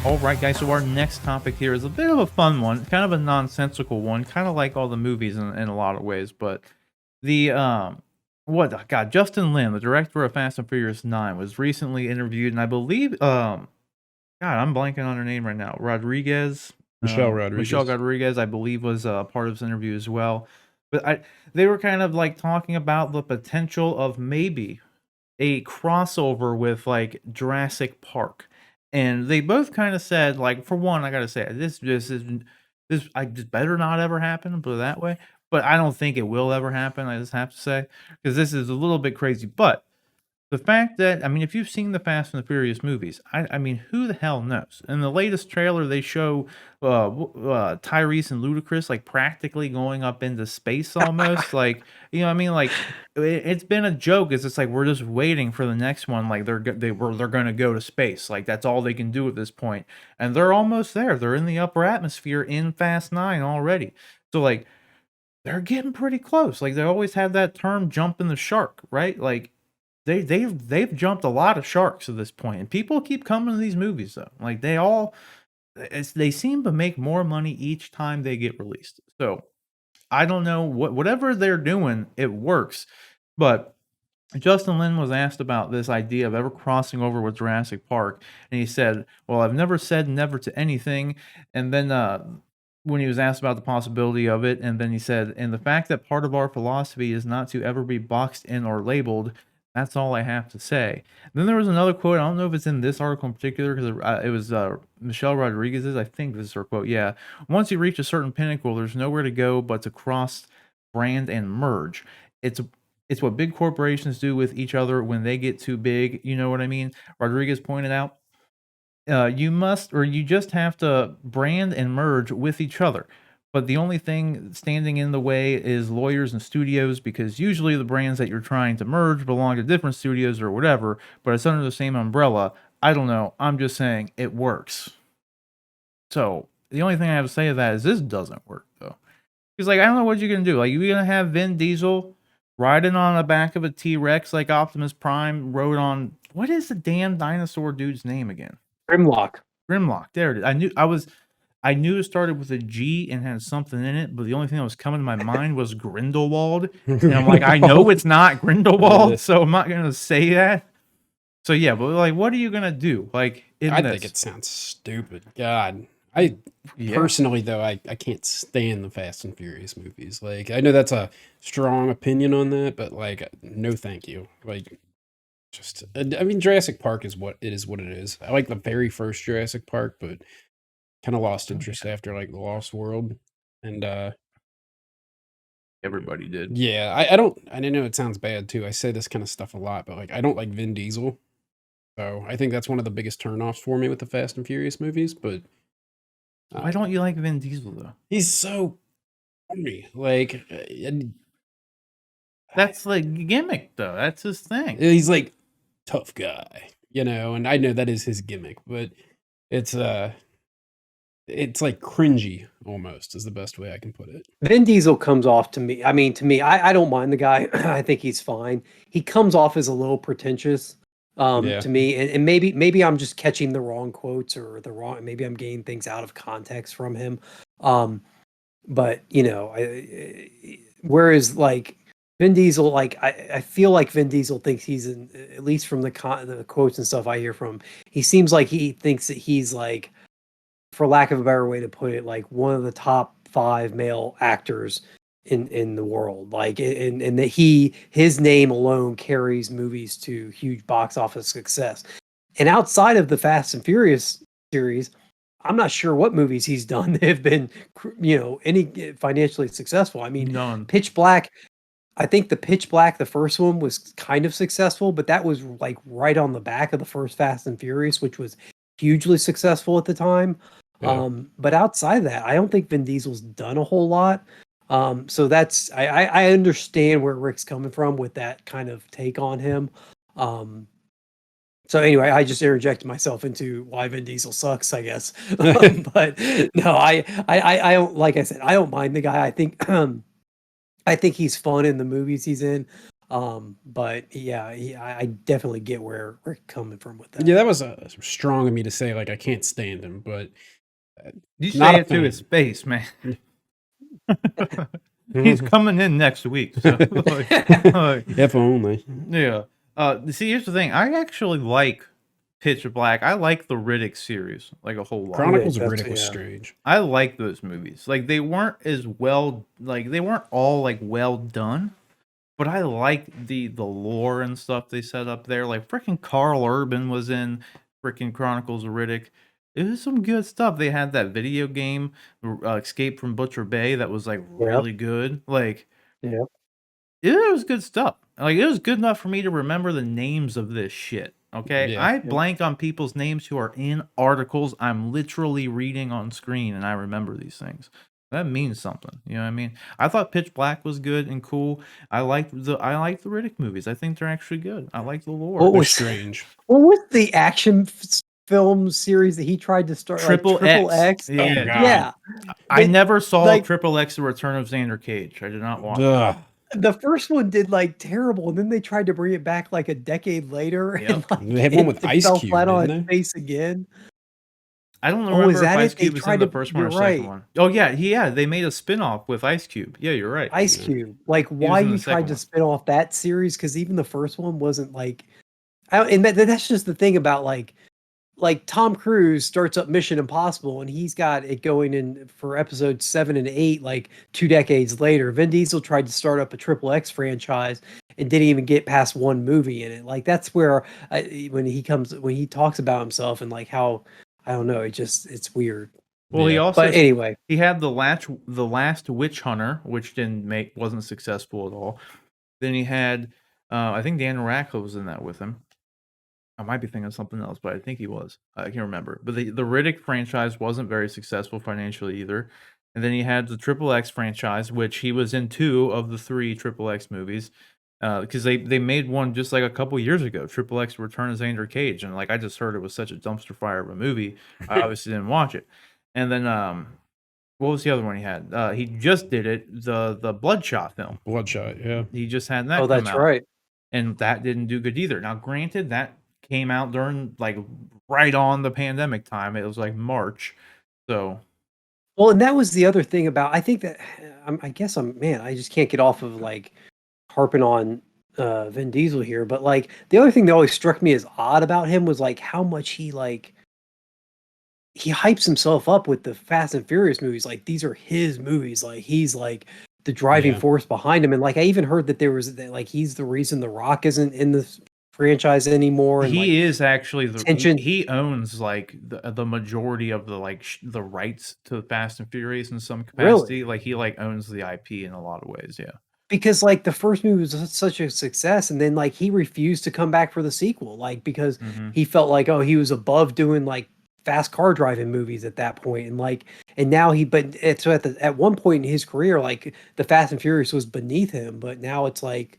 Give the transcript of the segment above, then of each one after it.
All right, guys. So our next topic here is a bit of a fun one, kind of a nonsensical one, kind of like all the movies in a lot of ways. But the what God, Justin Lin, the director of Fast and Furious 9, was recently interviewed, and I believe God, I'm blanking on her name right now. Rodriguez, Michelle Michelle Rodriguez. Rodriguez, I believe, was part of this interview as well. But they were kind of like talking about the potential of maybe a crossover with like Jurassic Park. And they both kind of said, like, for one, I gotta say, this is this I just better not ever happen, put it that way. But I don't think it will ever happen. I just have to say, because this is a little bit crazy. But the fact that I mean, if you've seen the Fast and the Furious movies, I mean, who the hell knows? In the latest trailer, they show Tyrese and Ludacris like practically going up into space almost. Like, you know, what I mean, like it's been a joke. It's just like we're just waiting for the next one. Like they're going to go to space. Like that's all they can do at this point, and they're almost there. They're in the upper atmosphere in Fast 9 already. So like they're getting pretty close. Like they always have that term "jumping the shark," right? Like they've jumped a lot of sharks at this point, and people keep coming to these movies though. Like they seem to make more money each time they get released. So I don't know whatever they're doing, it works. But Justin Lin was asked about this idea of ever crossing over with Jurassic Park, and he said, "Well, I've never said never to anything." And then when he was asked about the possibility of it, and then he said, "And the fact that part of our philosophy is not to ever be boxed in or labeled, that's all I have to say." Then there was another quote. I don't know if it's in this article in particular because it was Michelle Rodriguez's. I think this is her quote. Yeah, once you reach a certain pinnacle, there's nowhere to go but to cross, brand, and merge. It's it's what big corporations do with each other when they get too big. You know what I mean? Rodriguez pointed out you must or you just have to brand and merge with each other. But the only thing standing in the way is lawyers and studios because usually the brands that you're trying to merge belong to different studios or whatever, but it's under the same umbrella. I don't know. I'm just saying it works. So the only thing I have to say to that is this doesn't work though. Because like I don't know what you're gonna do. Like you're gonna have Vin Diesel riding on the back of a T-Rex like Optimus Prime rode on what is the damn dinosaur dude's name again? Grimlock. Grimlock. There it is. I knew it started with a G and had something in it, but the only thing that was coming to my mind was Grindelwald. And I'm like, I know it's not Grindelwald, so I'm not gonna say that. So yeah, but like, what are you gonna do? Like, I think it sounds stupid. God, I personally though, I can't stand the Fast and Furious movies. Like, I know that's a strong opinion on that, but like, no, thank you. Like, just I mean, Jurassic Park is what it is. What it is. I like the very first Jurassic Park, but kind of lost interest after like the Lost World, and everybody did. yeah, I don't. I know it sounds bad too. I say this kind of stuff a lot, but like, I don't like Vin Diesel. So I think that's one of the biggest turnoffs for me with the Fast and Furious movies. But why don't you like Vin Diesel though? he's so funny. Like that's like gimmick though. That's his thing. He's like tough guy, you know, and I know that is his gimmick, but it's like cringy almost is the best way I can put it. Vin Diesel comes off to me. I mean, to me, I don't mind the guy. I think he's fine. He comes off as a little pretentious to me, and maybe I'm just catching the wrong quotes or maybe I'm getting things out of context from him. But you know, whereas like Vin Diesel, like I feel like Vin Diesel thinks he's at least from the quotes and stuff I hear from him, he seems like he thinks that he's like, for lack of a better way to put it, like one of the top 5 male actors in the world. Like, and that his name alone carries movies to huge box office success. And outside of the Fast and Furious series, I'm not sure what movies he's done that have been, you know, any financially successful. I mean, none. Pitch Black. I think the Pitch Black, the first one, was kind of successful, but that was like right on the back of the first Fast and Furious, which was hugely successful at the time. Yeah. But outside of that, I don't think Vin Diesel's done a whole lot. So that's I understand where Rick's coming from with that kind of take on him. So anyway, I just interjected myself into why Vin Diesel sucks, I guess. But no, I don't, like I said, I don't mind the guy. I think I think he's fun in the movies he's in. But yeah, I definitely get where we're coming from with that. Yeah, that was strong of me to say. Like, I can't stand him, but You not say a it to his fan. face, man. He's coming in next week, so If only. yeah. See, here's the thing. I actually like Pitch Black. I like the Riddick series like a whole lot. Chronicles of that's- Riddick was yeah. strange. I like those movies. Like they weren't as well, like they weren't all like well done, but I like the lore and stuff they set up there. Like freaking Carl Urban was in freaking Chronicles of Riddick. It was some good stuff. They had that video game, Escape from Butcher Bay, that was like Yep. really good. Like Yep. it was good stuff. Like it was good enough for me to remember the names of this shit. Okay, Yeah. I blank on people's names who are in articles I'm literally reading on screen, and I remember these things. That means something. You know what I mean? I thought Pitch Black was good and cool. I like the Riddick movies. I think they're actually good. I like the lore. What They're was strange. What was the action film series that he tried to start? Triple like Triple X. X. Yeah. God. Yeah. I They- never saw like- Triple X: The Return of Xander Cage. I did not watch it. Ugh. The first one did like terrible, and then they tried to bring it back like a decade later, and Yep. like They had one with it Ice fell Cube, flat on didn't its they? face again. I don't Oh, remember is if that Ice it? They Cube was in tried the to- first one or you're second right. one. Oh yeah, they made a spin-off with Ice Cube. Yeah, you're right. Ice Yeah. Cube, like was why in the you second tried to one. spin off that series? Because even the first one wasn't like, and that's just the thing about like Tom Cruise starts up Mission Impossible and he's got it going in for episodes 7 and 8 like 2 decades later. Vin Diesel tried to start up a Triple X franchise and didn't even get past one movie in it. Like that's where when he talks about himself and like how, I don't know, it's weird. Well, he Yeah. also But anyway, he had the last Witch Hunter, which wasn't successful at all. Then he had I think Daniel Radcliffe was in that with him. I might be thinking of something else, but I think he was. I can't remember. But the Riddick franchise wasn't very successful financially either. And then he had the Triple X franchise, which he was in 2 of the 3 Triple X movies. Because they made one just like a couple years ago, Triple X Return of Xander Cage, and like I just heard it was such a dumpster fire of a movie. I obviously didn't watch it. And then what was the other one he had? He just did it, the Bloodshot film. Bloodshot, yeah. He just had that oh, come that's out. right. And that didn't do good either. Now, granted, that came out during like right on the pandemic time. It was like March. So Well, and that was the other thing about, I think that I just can't get off of like harping on Vin Diesel here, but like the other thing that always struck me as odd about him was like how much he hypes himself up with the Fast and Furious movies. Like these are his movies. Like he's like the driving Yeah. force behind him. And like I even heard that there was that like he's the reason The Rock isn't in the franchise anymore. And he is actually tension- he owns like the majority of the like the rights to Fast and Furious in some capacity. Really? Like he like owns the IP in a lot of ways. Yeah. because like the first movie was such a success, and then like he refused to come back for the sequel, like because Mhm. he felt like, oh, he was above doing like fast car driving movies at that point, and like, and now so at one point in his career, like the Fast and Furious was beneath him, but now it's like,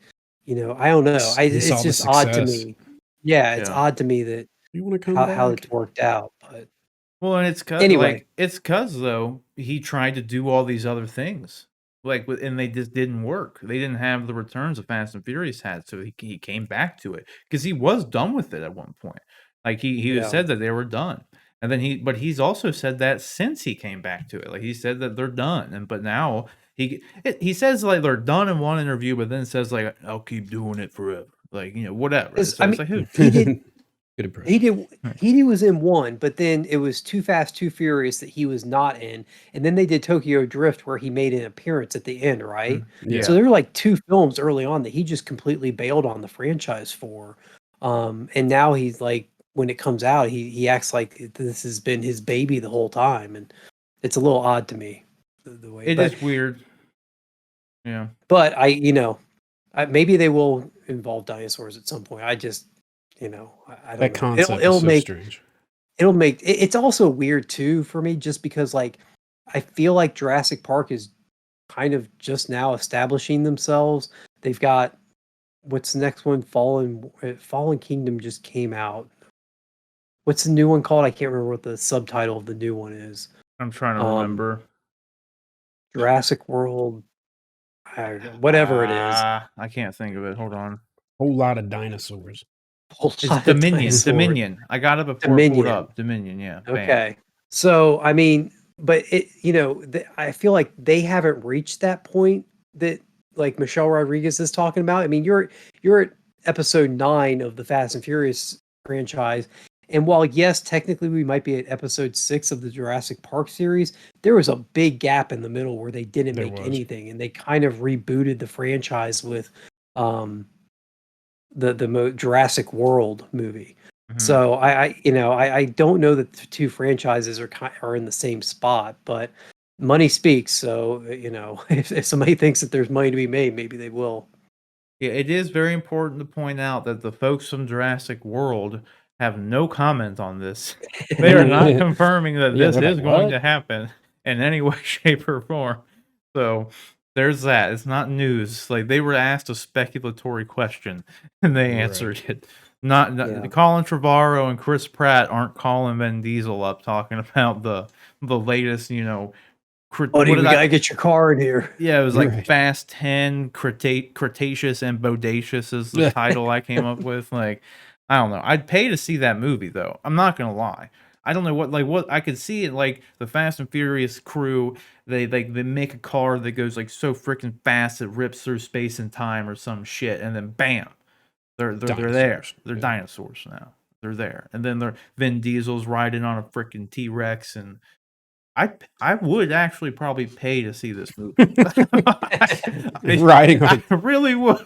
I don't know, He saw it's the just odd to success. me. Yeah, it's Yeah. odd to me that You want to come how back? it's worked out, but Well, and it's Anyway. cause though he tried to do all these other things, and they just didn't work. They didn't have the returns of Fast and Furious had, so he came back to it because he was done with it at one point. Like he Yeah. said that they were done, and then he's also said that since he came back to it, like he said that they're done, but now he says like they're done in one interview, but then says like I'll keep doing it forever, like whatever. 'Cause, So I it's mean, like who? he did. Good impression. He was in one, but then it was Too Fast, Too Furious that he was not in, and then they did Tokyo Drift where he made an appearance at the end, right? Yeah. So there were like 2 films early on that he just completely bailed on the franchise for, and now he's like, when it comes out, he acts like this has been his baby the whole time, and it's a little odd to me the way. It but, is weird. Yeah. but maybe they will involve dinosaurs at some point. I just, I don't That know. concept It'll is so make. strange. It's also weird too for me just because like I feel like Jurassic Park is kind of just now establishing themselves. They've got, what's the next one? Fallen Kingdom just came out. What's the new one called? I can't remember what the subtitle of the new one is. I'm trying to remember. Jurassic World. whatever it is. I can't think of it. Hold on. Whole lot of dinosaurs. Whole It's lot of Dominion. dinosaurs. Dominion. I got it before it pulled Dominion. up. Dominion. Yeah. Bam. Okay. So I mean, but it, I feel like they haven't reached that point that like Michelle Rodriguez is talking about. I mean, you're at episode 9 of the Fast and Furious franchise, and while yes, technically we might be at episode 6 of the Jurassic Park series, there was a big gap in the middle where they didn't make anything, and they kind of rebooted the franchise with the Jurassic World movie. So I don't know that the two franchises are in the same spot, but money speaks. So if somebody thinks that there's money to be made, maybe they will. Yeah, it is very important to point out that the folks from Jurassic World have no comment on this. They are not confirming that this is going to happen in any way, shape, or form. So there's that. It's not news. Like they were asked a speculatory question and they answered it. Not Colin Trevorrow and Chris Pratt aren't calling Vin Diesel up talking about the latest, Buddy, we gotta get your car in here. Yeah, it was like Fast 10, Cretaceous and Bodacious is the title I came up with. Like, I don't know. I'd pay to see that movie though. I'm not gonna lie. I don't know what I could see it like the Fast and Furious crew. They make a car that goes like so freaking fast it rips through space and time or some shit, and then bam. They're there. They're dinosaurs now. They're there. And then Vin Diesel's riding on a freaking T-Rex, and I would actually probably pay to see this movie. I really would.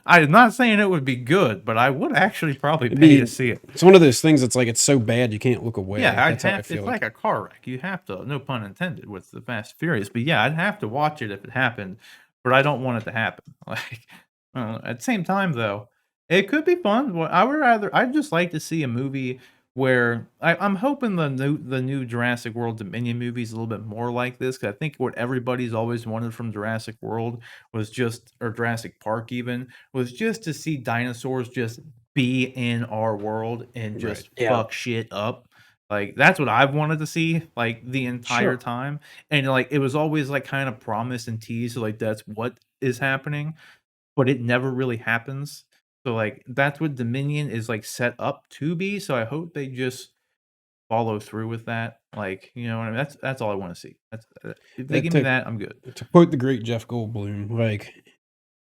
I'm not saying it would be good, but I would actually probably pay to see it. It's one of those things that's like it's so bad you can't look away. Yeah, it's like a car wreck. You have to, no pun intended, with the Fast and Furious. But yeah, I'd have to watch it if it happened, but I don't want it to happen. Like, at the same time, though, it could be fun. I'd just like to see a movie where I'm hoping the new Jurassic World Dominion movie is a little bit more like this. Because I think what everybody's always wanted from Jurassic World or Jurassic Park even, was just to see dinosaurs just be in our world and just fuck shit up. Like that's what I've wanted to see like the entire time. And like it was always like kind of promised and teased like that's what is happening, but it never really happens. So, like, that's what Dominion is, like, set up to be, so I hope they just follow through with that. Like, you know what I mean? That's all I wanna see. That's if they give me that, I'm good. To quote the great Jeff Goldblum, like,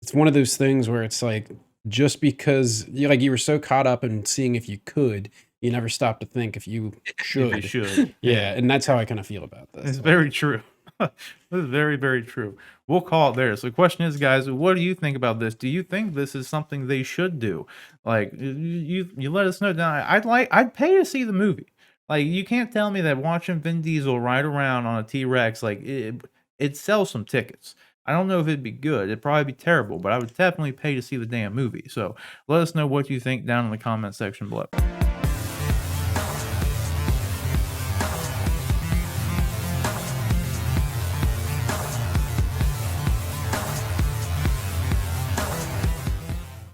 it's one of those things where it's like, just because you were so caught up in seeing if you could, you never stop to think if you should. If you should. Yeah, and that's how I kinda feel about this. It's very true. This is very, very true. We'll call it there. So the question is, guys, what do you think about this? Do you think this is something they should do? Like, you let us know down. I'd pay to see the movie. Like, you can't tell me that watching Vin Diesel ride around on a T-Rex, like, it sells some tickets. I don't know if it'd be good. It'd probably be terrible, but I would definitely pay to see the damn movie. So let us know what you think down in the comment section below.